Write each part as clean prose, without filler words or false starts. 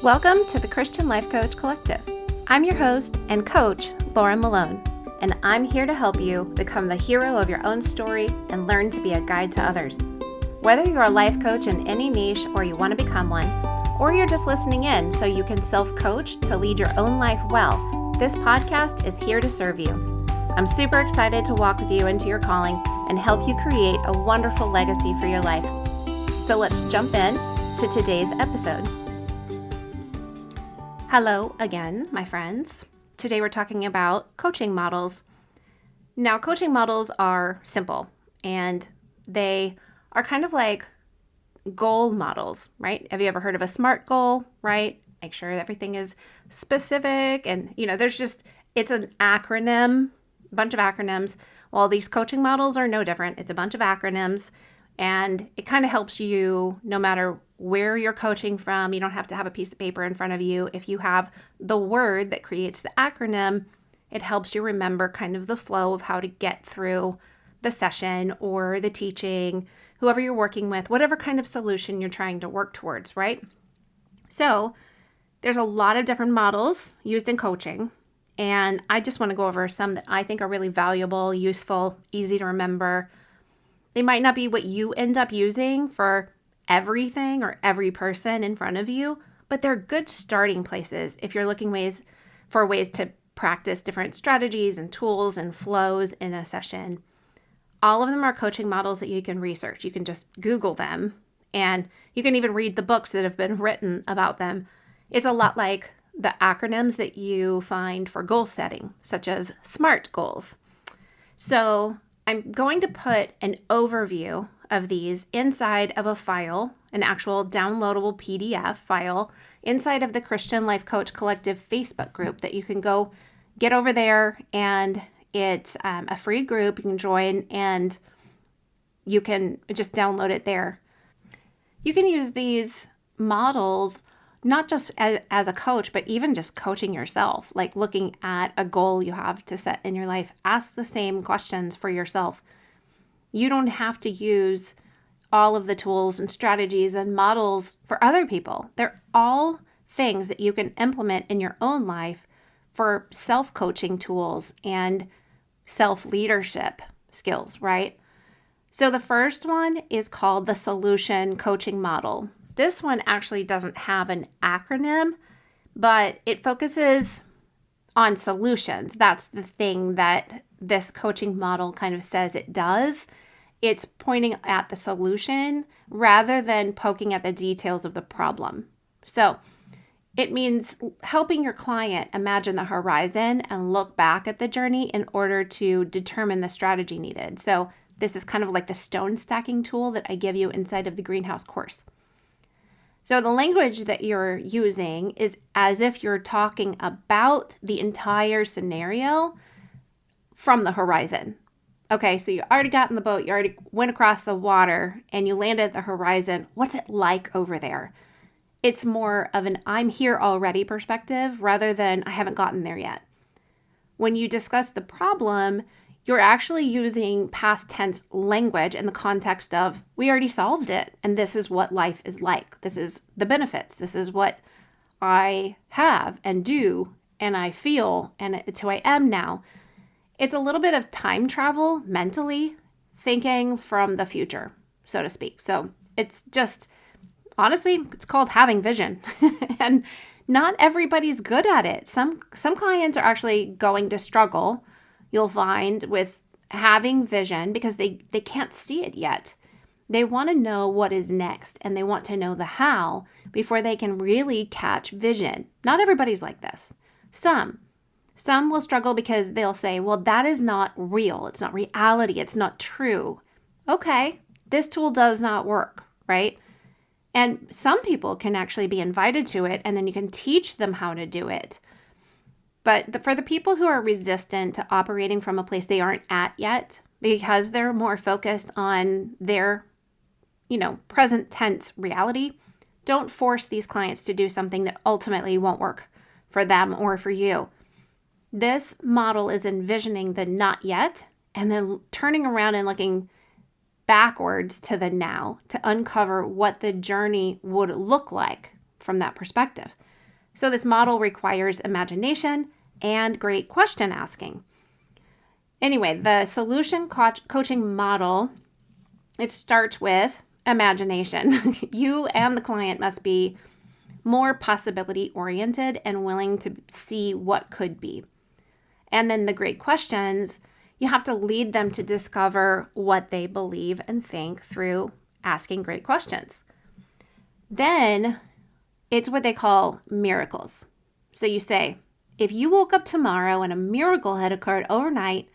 Welcome to the Christian Life Coach Collective. I'm your host and coach, Laura Malone, and I'm here to help you become the hero of your own story and learn to be a guide to others. Whether you're a life coach in any niche or you want to become one, or you're just listening in so you can self-coach to lead your own life well, this podcast is here to serve you. I'm super excited to walk with you into your calling and help you create a wonderful legacy for your life. So let's jump in to today's episode. Hello again, my friends. Today we're talking about coaching models. Now, coaching models are simple and they are kind of like goal models, right? Have you ever heard of a SMART goal, right? Make sure everything is specific and, it's an acronym, a bunch of acronyms. Well, these coaching models are no different. It's a bunch of acronyms and it kind of helps you no matter where you're coaching from. You don't have to have a piece of paper in front of you. If you have the word that creates the acronym, it helps you remember kind of the flow of how to get through the session or the teaching, whoever you're working with, whatever kind of solution you're trying to work towards, right? So there's a lot of different models used in coaching, and I just want to go over some that I think are really valuable, useful, easy to remember. They might not be what you end up using for everything or every person in front of you, but they're good starting places if you're looking for ways to practice different strategies and tools and flows in a session. All of them are coaching models that you can research. You can just Google them and you can even read the books that have been written about them. It's a lot like the acronyms that you find for goal setting, such as SMART goals. So I'm going to put an overview of these inside of a file, an actual downloadable PDF file, inside of the Christian Life Coach Collective Facebook group that you can go get over there, and it's a free group. You can join and you can just download it there. You can use these models not just as a coach, but even just coaching yourself, like looking at a goal you have to set in your life. Ask the same questions for yourself. You don't have to use all of the tools and strategies and models for other people. They're all things that you can implement in your own life for self-coaching tools and self-leadership skills, right? So the first one is called the solution coaching model. This one actually doesn't have an acronym, but it focuses on solutions. That's the thing that this coaching model kind of says it does. It's pointing at the solution rather than poking at the details of the problem. So it means helping your client imagine the horizon and look back at the journey in order to determine the strategy needed. So this is kind of like the stone stacking tool that I give you inside of the Greenhouse course. So the language that you're using is as if you're talking about the entire scenario from the horizon. Okay, so you already got in the boat, you already went across the water, and you landed at the horizon. What's it like over there? It's more of an I'm here already perspective rather than I haven't gotten there yet. When you discuss the problem, you're actually using past tense language in the context of we already solved it, and this is what life is like. This is the benefits. This is what I have and do, and I feel, and it's who I am now. It's a little bit of time travel mentally, thinking from the future, so to speak. So it's just, honestly, it's called having vision. And not everybody's good at it. Some clients are actually going to struggle, you'll find, with having vision because they can't see it yet. They want to know what is next and they want to know the how before they can really catch vision. Not everybody's like this. Some will struggle because they'll say, well, that is not real. It's not reality. It's not true. Okay, this tool does not work, right? And some people can actually be invited to it and then you can teach them how to do it. But for the people who are resistant to operating from a place they aren't at yet, because they're more focused on their, present tense reality, don't force these clients to do something that ultimately won't work for them or for you. This model is envisioning the not yet and then turning around and looking backwards to the now to uncover what the journey would look like from that perspective. So this model requires imagination and great question asking. Anyway, the solution coaching model, it starts with imagination. You and the client must be more possibility oriented and willing to see what could be. And then the great questions, you have to lead them to discover what they believe and think through asking great questions. Then it's what they call miracles. So you say, if you woke up tomorrow and a miracle had occurred overnight,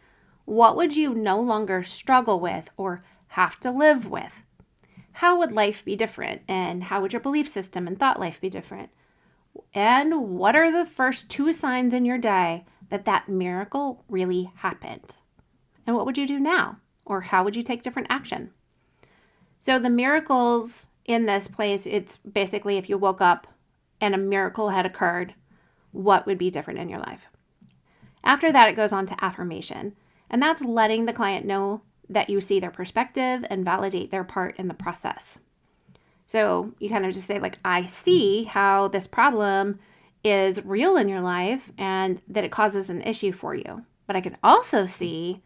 what would you no longer struggle with or have to live with? How would life be different? And how would your belief system and thought life be different? And what are the first 2 signs in your day that that miracle really happened? And what would you do now? Or how would you take different action? So the miracles in this place, it's basically if you woke up and a miracle had occurred, what would be different in your life? After that, it goes on to affirmation. And that's letting the client know that you see their perspective and validate their part in the process. So you kind of just say like, I see how this problem is real in your life and that it causes an issue for you. But I can also see,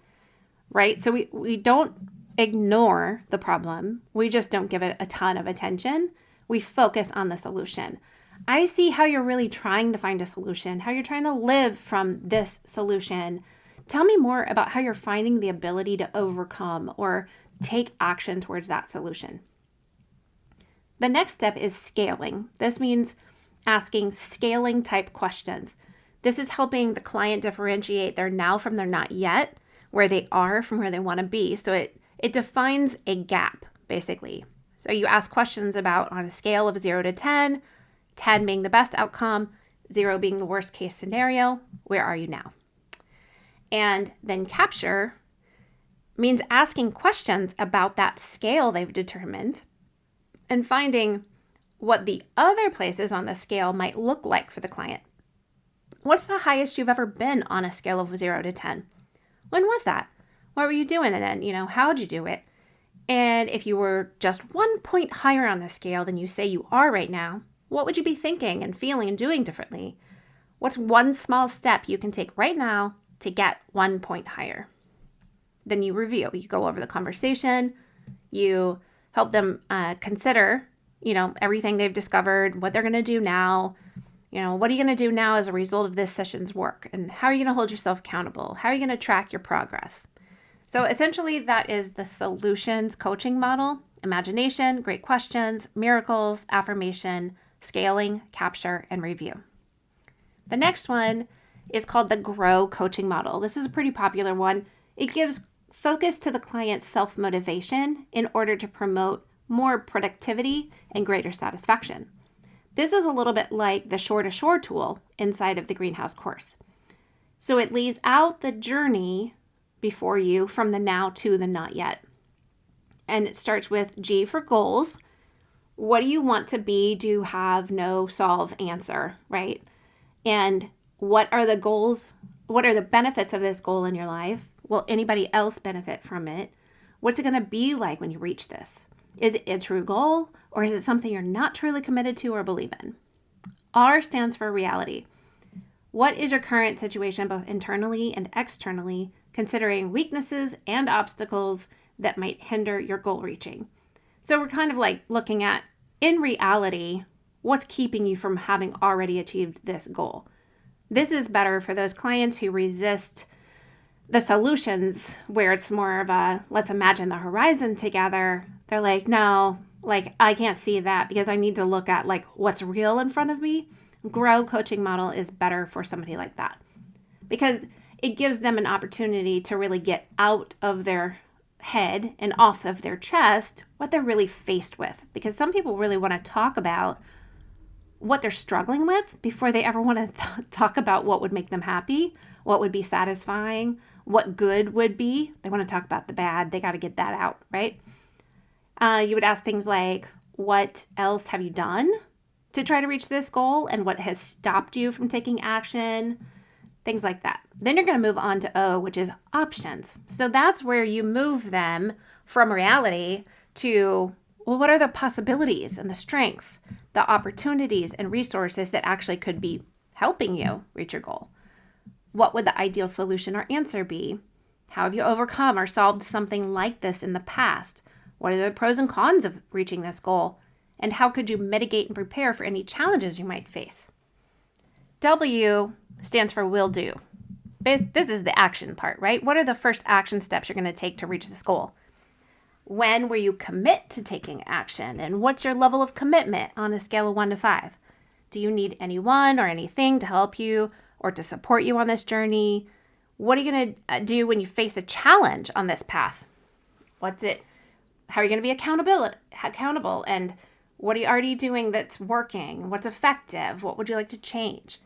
right? So we don't ignore the problem. We just don't give it a ton of attention. We focus on the solution. I see how you're really trying to find a solution, how you're trying to live from this solution. Tell me more about how you're finding the ability to overcome or take action towards that solution. The next step is scaling. This means asking scaling type questions. This is helping the client differentiate their now from their not yet, where they are from where they want to be. So it defines a gap, basically. So you ask questions about on a scale of 0 to 10, 10 being the best outcome, 0 being the worst case scenario, where are you now? And then capture means asking questions about that scale they've determined and finding what the other places on the scale might look like for the client. What's the highest you've ever been on a scale of 0 to 10? When was that? What were you doing? And then, how'd you do it? And if you were just 1 point higher on the scale than you say you are right now, what would you be thinking and feeling and doing differently? What's one small step you can take right now to get 1 point higher? Then you review. You go over the conversation. You help them consider, everything they've discovered, what they're going to do now. What are you going to do now as a result of this session's work? And how are you going to hold yourself accountable? How are you going to track your progress? So essentially, that is the solutions coaching model: imagination, great questions, miracles, affirmation, scaling, capture, and review. The next one is called the grow coaching model. This is a pretty popular one. It gives focus to the client's self-motivation in order to promote more productivity and greater satisfaction. This is a little bit like the Shore to Shore tool inside of the Greenhouse course. So it lays out the journey before you from the now to the not yet. And it starts with G for goals. What do you want to be, do, have, know, solve, answer, right? And what are the goals? What are the benefits of this goal in your life? Will anybody else benefit from it? What's it going to be like when you reach this? Is it a true goal, or is it something you're not truly committed to or believe in? R stands for reality. What is your current situation, both internally and externally, considering weaknesses and obstacles that might hinder your goal reaching? So we're kind of like looking at, in reality, what's keeping you from having already achieved this goal? This is better for those clients who resist the solutions, where it's more of a, let's imagine the horizon together. They're like, no, I can't see that because I need to look at what's real in front of me. Grow coaching model is better for somebody like that because it gives them an opportunity to really get out of their head and off of their chest what they're really faced with. Because some people really want to talk about what they're struggling with before they ever want to talk about what would make them happy, what would be satisfying, what good would be. They want to talk about the bad. They got to get that out, right? You would ask things like, what else have you done to try to reach this goal? And what has stopped you from taking action? Things like that. Then you're going to move on to O, which is options. So that's where you move them from reality to well, what are the possibilities and the strengths, the opportunities and resources that actually could be helping you reach your goal? What would the ideal solution or answer be? How have you overcome or solved something like this in the past? What are the pros and cons of reaching this goal? And how could you mitigate and prepare for any challenges you might face? W stands for will do. This is the action part, right? What are the first action steps you're going to take to reach this goal? When will you commit to taking action? And what's your level of commitment on a scale of 1 to 5? Do you need anyone or anything to help you or to support you on this journey? What are you going to do when you face a challenge on this path? How are you going to be accountable? And what are you already doing that's working? What's effective? What would you like to change?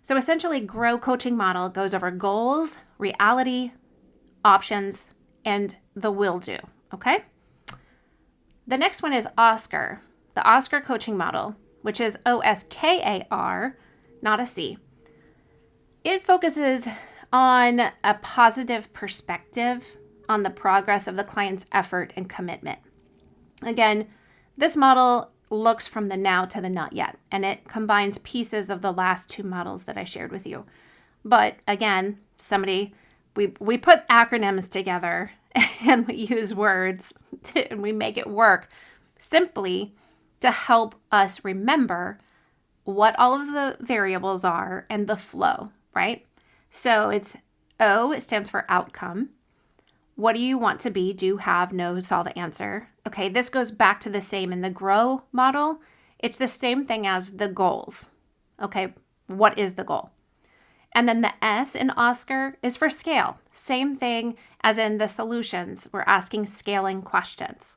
So essentially, Grow coaching model goes over goals, reality, options, and the will do. Okay? The next one is Oscar, the Oscar coaching model, which is OSKAR, not a C. It focuses on a positive perspective on the progress of the client's effort and commitment. Again, this model looks from the now to the not yet, and it combines pieces of the last two models that I shared with you. But again, we put acronyms together and we use words and we make it work simply to help us remember what all of the variables are and the flow, right? So it's O, it stands for outcome. What do you want to be? Do, have, know, solve, answer. Okay, this goes back to the same in the Grow model. It's the same thing as the goals. Okay, what is the goal? And then the S in Oscar is for scale. Same thing as in the solutions. We're asking scaling questions.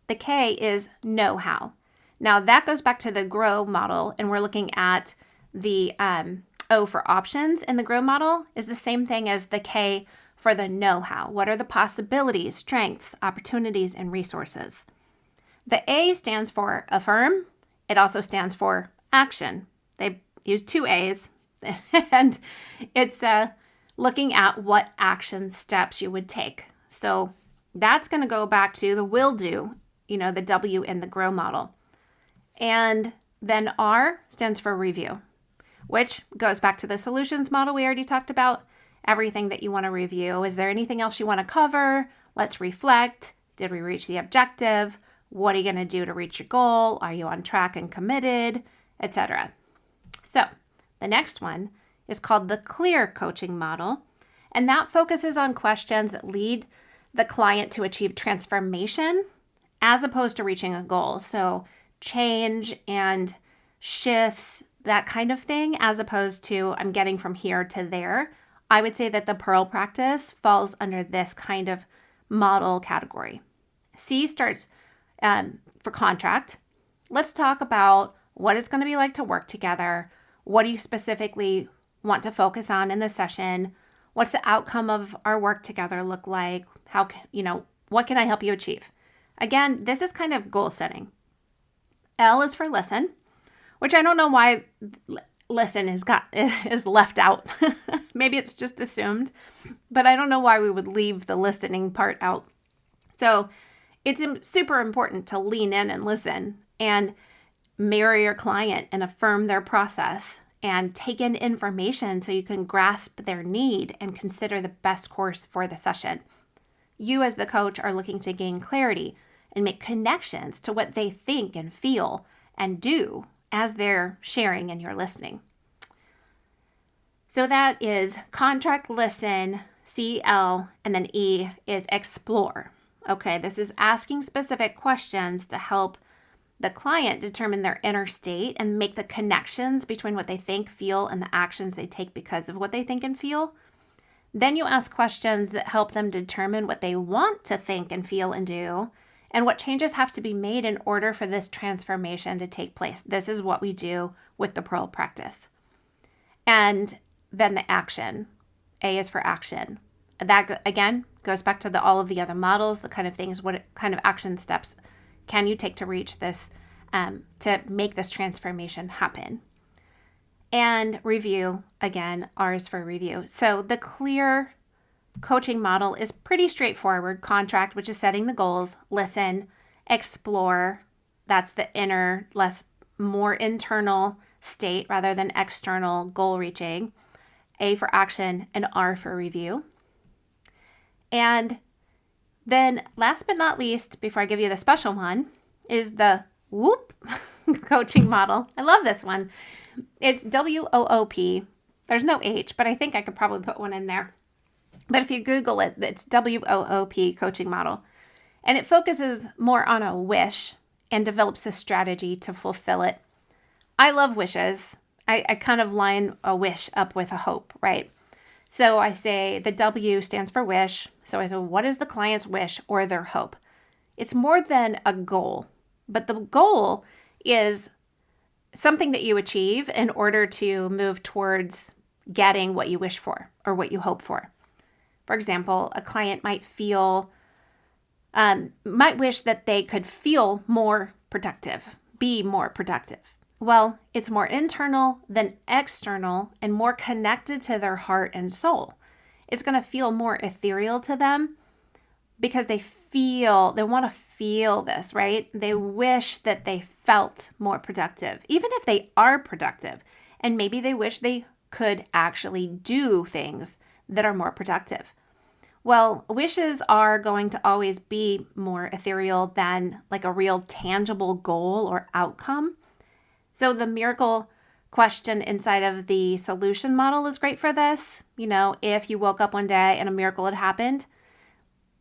The K is know-how. Now that goes back to the Grow model, and we're looking at the O for options in the Grow model is the same thing as the K for the know-how. What are the possibilities, strengths, opportunities, and resources? The A stands for affirm. It also stands for action. They use two A's, and it's looking at what action steps you would take. So that's going to go back to the will do, the W in the Grow model. And then R stands for review, which goes back to the solutions model we already talked about. Everything that you want to review. Is there anything else you want to cover? Let's reflect. Did we reach the objective? What are you going to do to reach your goal? Are you on track and committed? Etc. So the next one is called the Clear coaching model, and that focuses on questions that lead the client to achieve transformation as opposed to reaching a goal. So change and shifts, that kind of thing, as opposed to I'm getting from here to there. I would say that the Pearl practice falls under this kind of model category. C starts for contract. Let's talk about what it's going to be like to work together. What do you specifically want to focus on in the session? What's the outcome of our work together look like? What can I help you achieve? Again, this is kind of goal setting. L is for listen, which I don't know why listen is left out. Maybe it's just assumed, but I don't know why we would leave the listening part out. So it's super important to lean in and listen and mirror your client and affirm their process and take in information so you can grasp their need and consider the best course for the session. You as the coach are looking to gain clarity and make connections to what they think and feel and do as they're sharing and you're listening. So that is contract, listen, CL, and then E is explore. Okay, this is asking specific questions to help the client determine their inner state and make the connections between what they think, feel, and the actions they take because of what they think and feel. Then you ask questions that help them determine what they want to think and feel and do, and what changes have to be made in order for this transformation to take place. This is what we do with the Pearl practice. And then the action. A is for action. That, again, goes back to all of the other models, the kind of things, what kind of action steps can you take to reach this, to make this transformation happen. And review, again, R is for review. So the Clear coaching model is pretty straightforward. Contract, which is setting the goals, listen, Explore, that's the inner, more internal state rather than external goal reaching. A for action and R for review. And then last but not least, before I give you the special one, is the WHOOP coaching model. I love this one. It's WOOP. There's no H, but I think I could probably put one in there. But if you Google it, it's WOOP coaching model. And it focuses more on a wish and develops a strategy to fulfill it. I love wishes. I kind of line a wish up with a hope, right? So I say the W stands for wish. So I say, what is the client's wish or their hope? It's more than a goal, but the goal is something that you achieve in order to move towards getting what you wish for or what you hope for. For example, a client might wish that they could feel more productive, be more productive. Well, it's more internal than external and more connected to their heart and soul. It's going to feel more ethereal to them because they want to feel this, right? They wish that they felt more productive, even if they are productive. And maybe they wish they could actually do things that are more productive. Well, wishes are going to always be more ethereal than like a real tangible goal or outcome. So the miracle question inside of the solution model is great for this. If you woke up one day and a miracle had happened.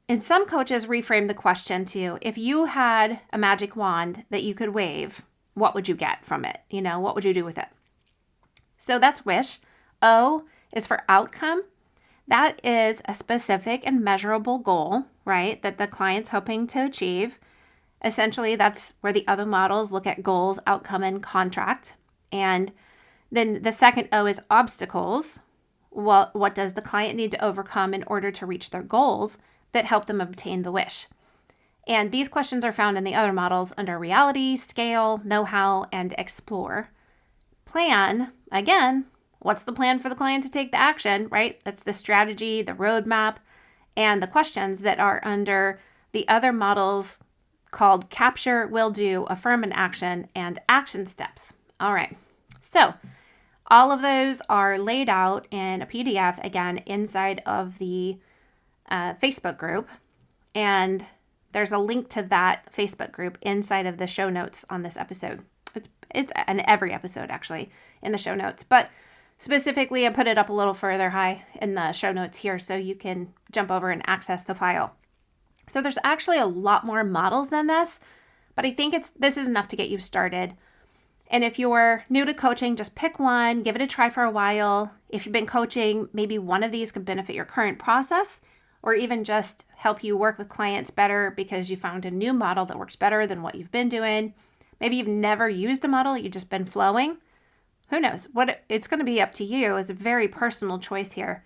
And some coaches reframe the question to, if you had a magic wand that you could wave, what would you get from it? What would you do with it? So that's wish. O is for outcome. That is a specific and measurable goal, right, that the client's hoping to achieve. Essentially, that's where the other models look at goals, outcome, and contract. And then the second O is obstacles. What does the client need to overcome in order to reach their goals that help them obtain the wish? And these questions are found in the other models under reality, scale, know-how, and explore. Plan, again, what's the plan for the client to take the action, right? That's the strategy, the roadmap, and the questions that are under the other models called capture, will do, affirm an action, and action steps. All right. So all of those are laid out in a PDF, again, inside of the Facebook group. And there's a link to that Facebook group inside of the show notes on this episode. It's in every episode, actually, in the show notes. But specifically, I put it up a little further high in the show notes here so you can jump over and access the file. So there's actually a lot more models than this, but I think this is enough to get you started. And if you're new to coaching, just pick one, give it a try for a while. If you've been coaching, maybe one of these could benefit your current process or even just help you work with clients better because you found a new model that works better than what you've been doing. Maybe you've never used a model, you've just been flowing. Who knows? It's going to be up to you. It's a very personal choice here.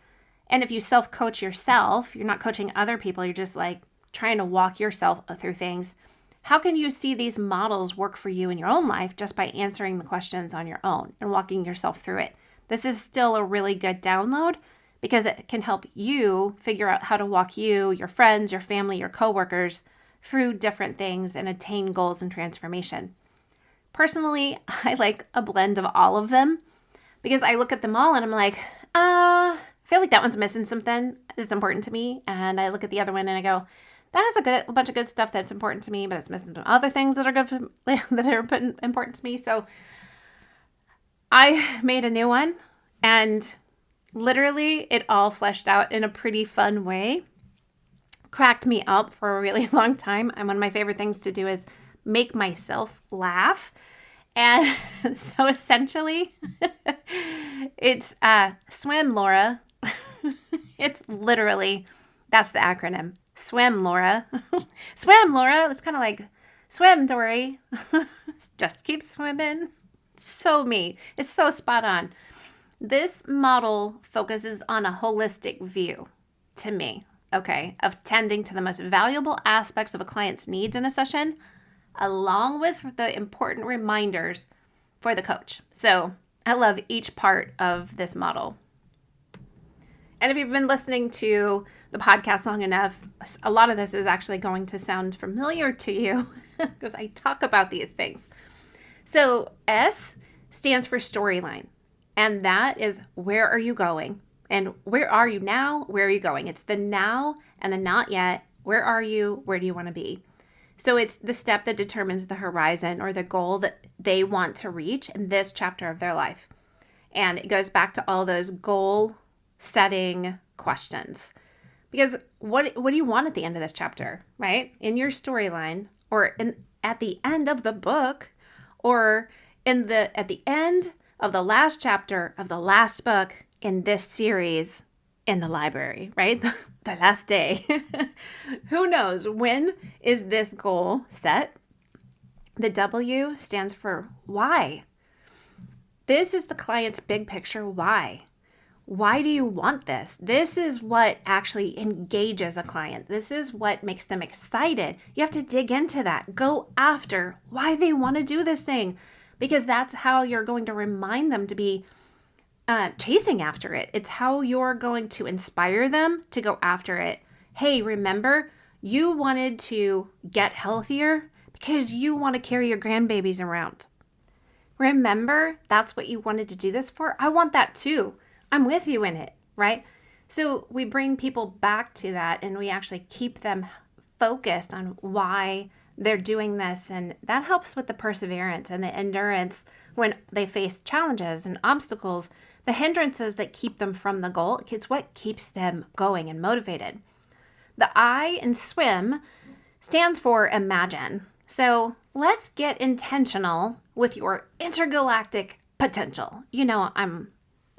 And if you self-coach yourself, you're not coaching other people, you're just like trying to walk yourself through things. How can you see these models work for you in your own life just by answering the questions on your own and walking yourself through it? This is still a really good download because it can help you figure out how to walk you, your friends, your family, your coworkers through different things and attain goals and transformation. Personally, I like a blend of all of them because I look at them all and I'm like, I feel like that one's missing something that's important to me. And I look at the other one and I go, that has a bunch of good stuff that's important to me, but it's missing some other things that are good that are important to me. So I made a new one and literally it all fleshed out in a pretty fun way. Cracked me up for a really long time. And one of my favorite things to do is make myself laugh. And so essentially it's swim, Laura. It's literally, that's the acronym. Swim, Laura. Swim, Laura. It's kind of like swim, Dory. Just keep swimming. So me. It's so spot on. This model focuses on a holistic view, to me, okay, of tending to the most valuable aspects of a client's needs in a session, along with the important reminders for the coach. So I love each part of this model. And if you've been listening to the podcast long enough, a lot of this is actually going to sound familiar to you because I talk about these things. So S stands for storyline. And that is, where are you going? And where are you now? Where are you going? It's the now and the not yet. Where are you? Where do you want to be? So it's the step that determines the horizon or the goal that they want to reach in this chapter of their life. And it goes back to all those goal setting questions. Because what do you want at the end of this chapter, right? In your storyline, or at the end of the book, or at the end of the last chapter of the last book in this series in the library, right? The last day. Who knows? When is this goal set? The W stands for why. This is the client's big picture why. Why do you want this? This is what actually engages a client. This is what makes them excited. You have to dig into that. Go after why they want to do this thing, because that's how you're going to remind them to be chasing after it. It's how you're going to inspire them to go after it. Hey, remember, you wanted to get healthier because you want to carry your grandbabies around. Remember, that's what you wanted to do this for? I want that too. I'm with you in it, right? So we bring people back to that, and we actually keep them focused on why they're doing this. And that helps with the perseverance and the endurance when they face challenges and obstacles, the hindrances that keep them from the goal. It's what keeps them going and motivated. The I in swim stands for imagine. So let's get intentional with your intergalactic potential. You know, I'm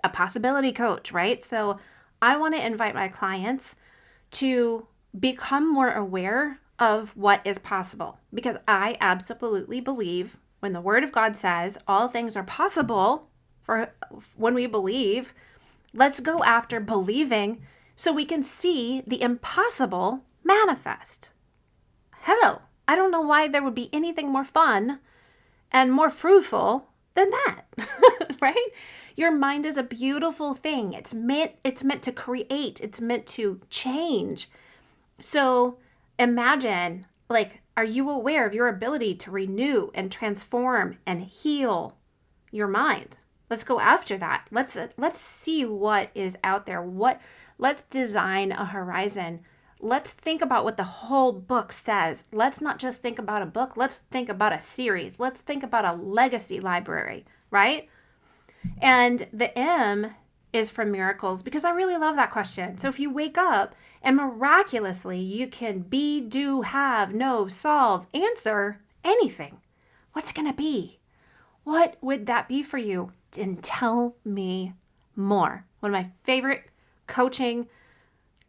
a possibility coach, right? So I want to invite my clients to become more aware of what is possible, because I absolutely believe when the Word of God says all things are possible for when we believe, let's go after believing so we can see the impossible manifest. Hello. I don't know why there would be anything more fun and more fruitful than that, right? Your mind is a beautiful thing. It's meant to create. It's meant to change. So imagine, are you aware of your ability to renew and transform and heal your mind? Let's go after that. Let's see what is out there. Let's design a horizon. Let's think about what the whole book says. Let's not just think about a book. Let's think about a series. Let's think about a legacy library, right? And the M is from miracles, because I really love that question. So if you wake up and miraculously you can be, do, have, know, solve, answer anything, what's it going to be? What would that be for you? And tell me more. One of my favorite coaching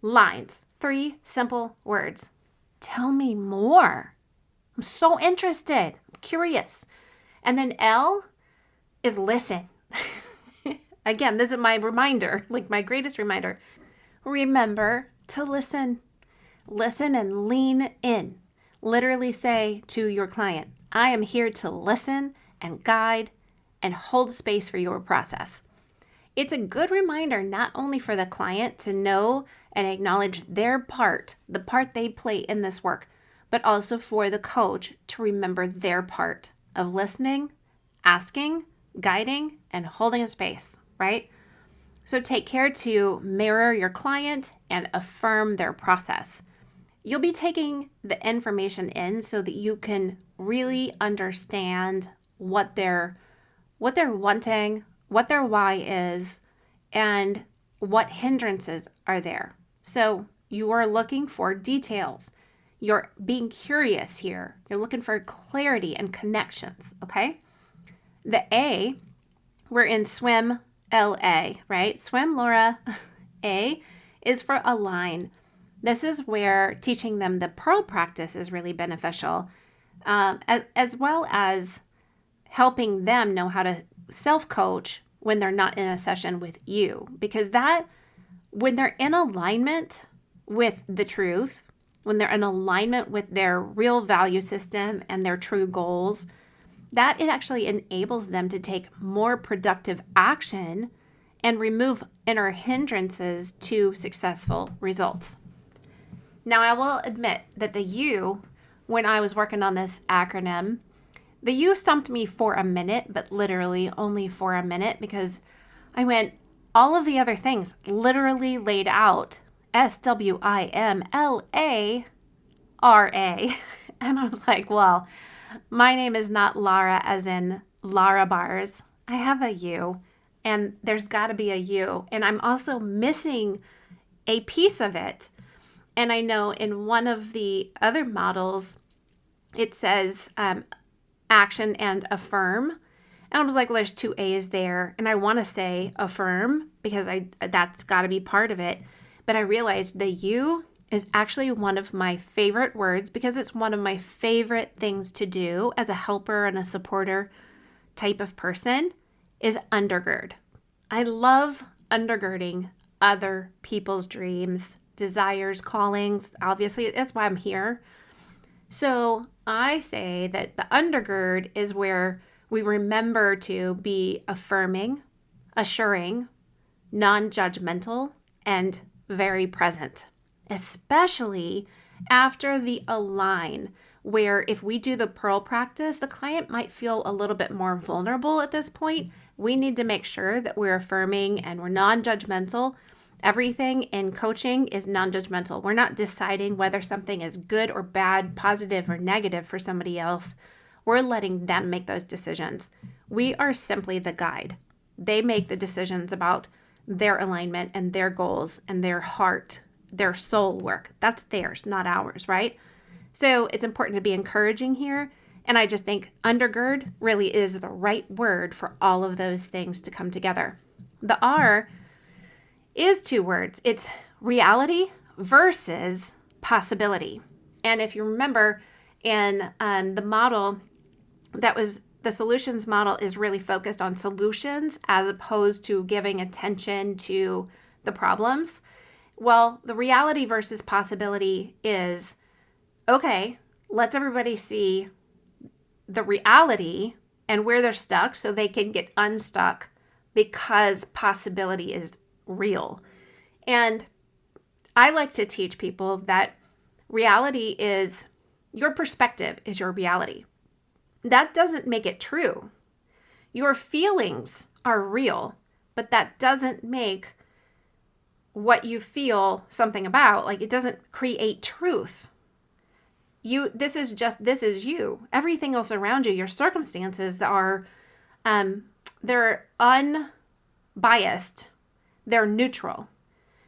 lines, 3 simple words. Tell me more. I'm so interested. I'm curious. And then L is listen. Again, this is my reminder, my greatest reminder. Remember to listen. Listen and lean in. Literally say to your client, I am here to listen and guide and hold space for your process. It's a good reminder not only for the client to know and acknowledge their part, the part they play in this work, but also for the coach to remember their part of listening, asking, guiding, and holding a space, right? So take care to mirror your client and affirm their process. You'll be taking the information in so that you can really understand what they're wanting, what their why is, and what hindrances are there. So you are looking for details. You're being curious here. You're looking for clarity and connections, okay? The A, we're in swim LA, right? Swim Laura A is for align. This is where teaching them the pearl practice is really beneficial, as well as helping them know how to self-coach when they're not in a session with you. Because when they're in alignment with the truth, when they're in alignment with their real value system and their true goals, that it actually enables them to take more productive action and remove inner hindrances to successful results. Now, I will admit that the U when I was working on this acronym. The U stumped me for a minute, but literally only for a minute, because I went, all of the other things literally laid out SWIMLARA. And I was like, well, my name is not Lara as in Lara Bars. I have a U, and there's got to be a U. And I'm also missing a piece of it. And I know in one of the other models, it says action and affirm. And I was like, well, there's two A's there. And I want to say affirm because that's got to be part of it. But I realized the U is actually one of my favorite words because it's one of my favorite things to do as a helper and a supporter type of person is undergird. I love undergirding other people's dreams, desires, callings. Obviously, that's why I'm here. So I say that the undergird is where we remember to be affirming, assuring, non-judgmental, and very present, especially after the align, where if we do the pearl practice, the client might feel a little bit more vulnerable at this point. We need to make sure that we're affirming and we're non-judgmental. Everything in coaching is non-judgmental. We're not deciding whether something is good or bad, positive or negative for somebody else. We're letting them make those decisions. We are simply the guide. They make the decisions about their alignment and their goals and their heart, their soul work. That's theirs, not ours, right? So it's important to be encouraging here. And I just think undergird really is the right word for all of those things to come together. The R is two words. It's reality versus possibility. And if you remember in the model, that was the solutions model is really focused on solutions as opposed to giving attention to the problems. Well, the reality versus possibility is, okay, let's everybody see the reality and where they're stuck so they can get unstuck because possibility is real. And I like to teach people that reality is your perspective is your reality. That doesn't make it true. Your feelings are real, but that doesn't make what you feel something about. Like, it doesn't create truth. This is you. Everything else around you, your circumstances are, they're unbiased. They're neutral.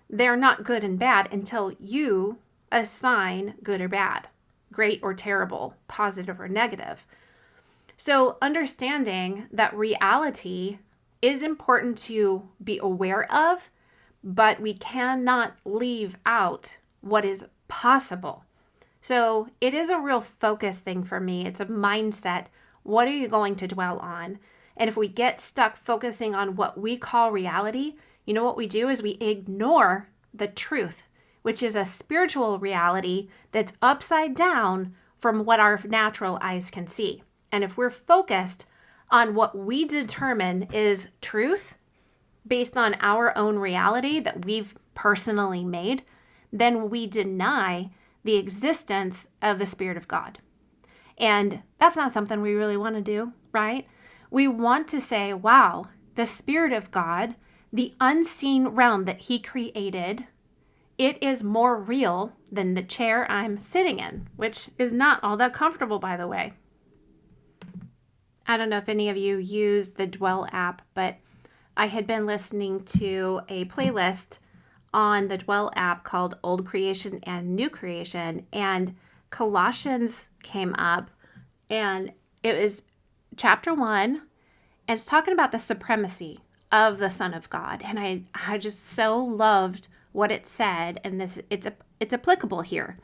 They're not good and bad until you assign good or bad, great or terrible, positive or negative. So understanding that reality is important to be aware of, but we cannot leave out what is possible. So it is a real focus thing for me. It's a mindset. What are you going to dwell on? And if we get stuck focusing on what we call reality, you know what we do is we ignore the truth, which is a spiritual reality that's upside down from what our natural eyes can see. And if we're focused on what we determine is truth based on our own reality that we've personally made, then we deny the existence of the Spirit of God. And that's not something we really want to do, right? We want to say, wow, the Spirit of God, the unseen realm that He created, it is more real than the chair I'm sitting in, which is not all that comfortable, by the way. I don't know if any of you use the Dwell app, but I had been listening to a playlist on the Dwell app called Old Creation and New Creation, and Colossians came up, and it was chapter 1, and it's talking about the supremacy of the Son of God. And I just so loved what it said, and it's applicable here.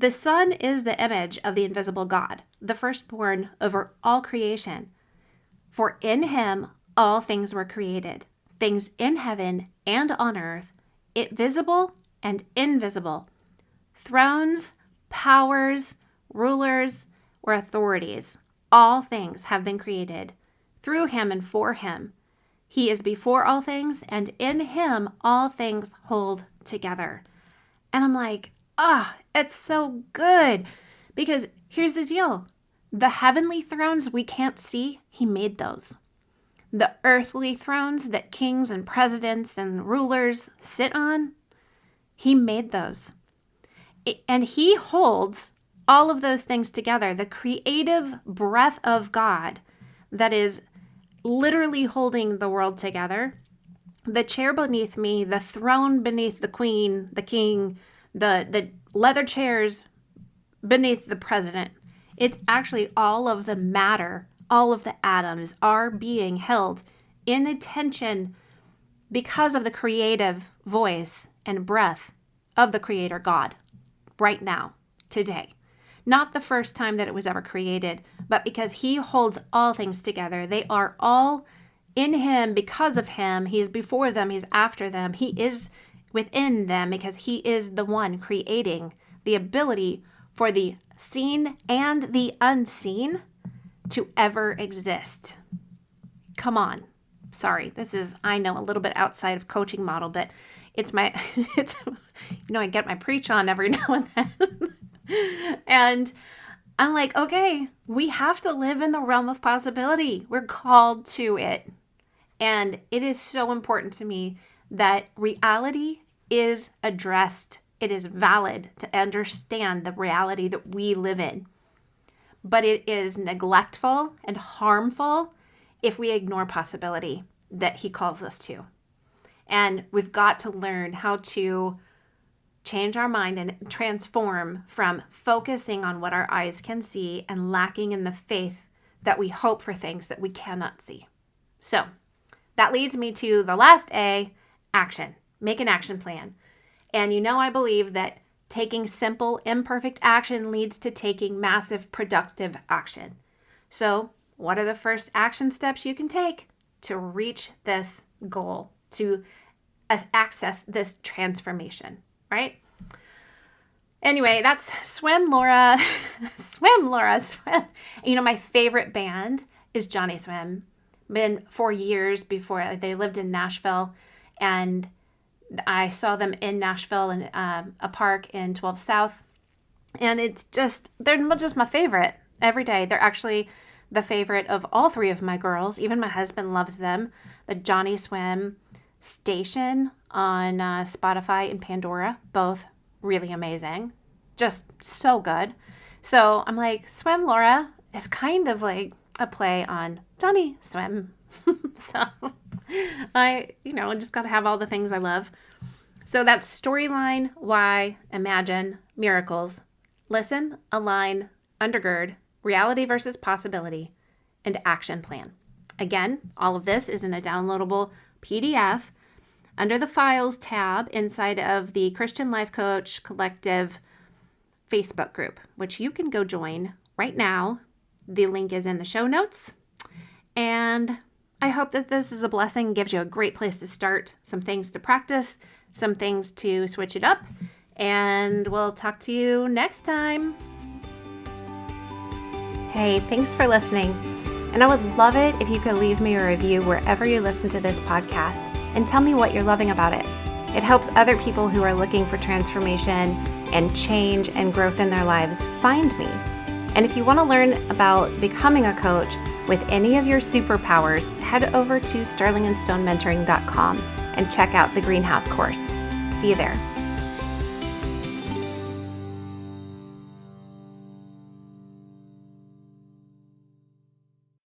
The Son is the image of the invisible God, the firstborn over all creation. For in Him all things were created, things in heaven and on earth, visible and invisible, thrones, powers, rulers, or authorities. All things have been created through Him and for Him. He is before all things, and in Him all things hold together. And I'm like, it's so good, Because here's the deal. The heavenly thrones we can't see, he made those. The earthly thrones that kings and presidents and rulers sit on, he made those. And he holds all of those things together. The creative breath of God that is literally holding the world together. The chair beneath me, the throne beneath the queen, the king, the leather chairs beneath the president. It's actually all of the matter, all of the atoms are being held in attention because of the creative voice and breath of the Creator God right now, today. Not the first time that it was ever created, but because he holds all things together. They are all in him because of him. He is before them. He's after them. He is within them because he is the one creating the ability for the seen and the unseen to ever exist. Come on. Sorry, this is, I know, a little bit outside of coaching model, but it's I get my preach on every now and then. And I'm like, okay, we have to live in the realm of possibility. We're called to it. And it is so important to me that reality is addressed. It is valid to understand the reality that we live in. But it is neglectful and harmful if we ignore possibility that he calls us to. And we've got to learn how to change our mind and transform from focusing on what our eyes can see and lacking in the faith that we hope for things that we cannot see. So that leads me to the last A, action. Make an action plan. And I believe that taking simple, imperfect action leads to taking massive, productive action. So what are the first action steps you can take to reach this goal, to access this transformation, right? Anyway, that's Swim, Laura. Swim, Laura, swim. My favorite band is Johnny Swim. Been for years before. They lived in Nashville, and I saw them in Nashville in a park in 12 South. And they're just my favorite every day. They're actually the favorite of all three of my girls. Even my husband loves them. The Johnny Swim station on Spotify and Pandora, both really amazing. Just so good. So I'm like, Swim Laura is kind of like a play on Johnny Swim. So I just got to have all the things I love. So that's storyline, why, imagine, miracles, listen, align, undergird, reality versus possibility, and action plan. Again, all of this is in a downloadable PDF under the Files tab inside of the Christian Life Coach Collective Facebook group, which you can go join right now. The link is in the show notes. And I hope that this is a blessing, gives you a great place to start, some things to practice, some things to switch it up. And we'll talk to you next time. Hey, thanks for listening. And I would love it if you could leave me a review wherever you listen to this podcast and tell me what you're loving about it. It helps other people who are looking for transformation and change and growth in their lives find me. And if you want to learn about becoming a coach with any of your superpowers, head over to sterlingandstonementoring.com and check out the Greenhouse course. See you there.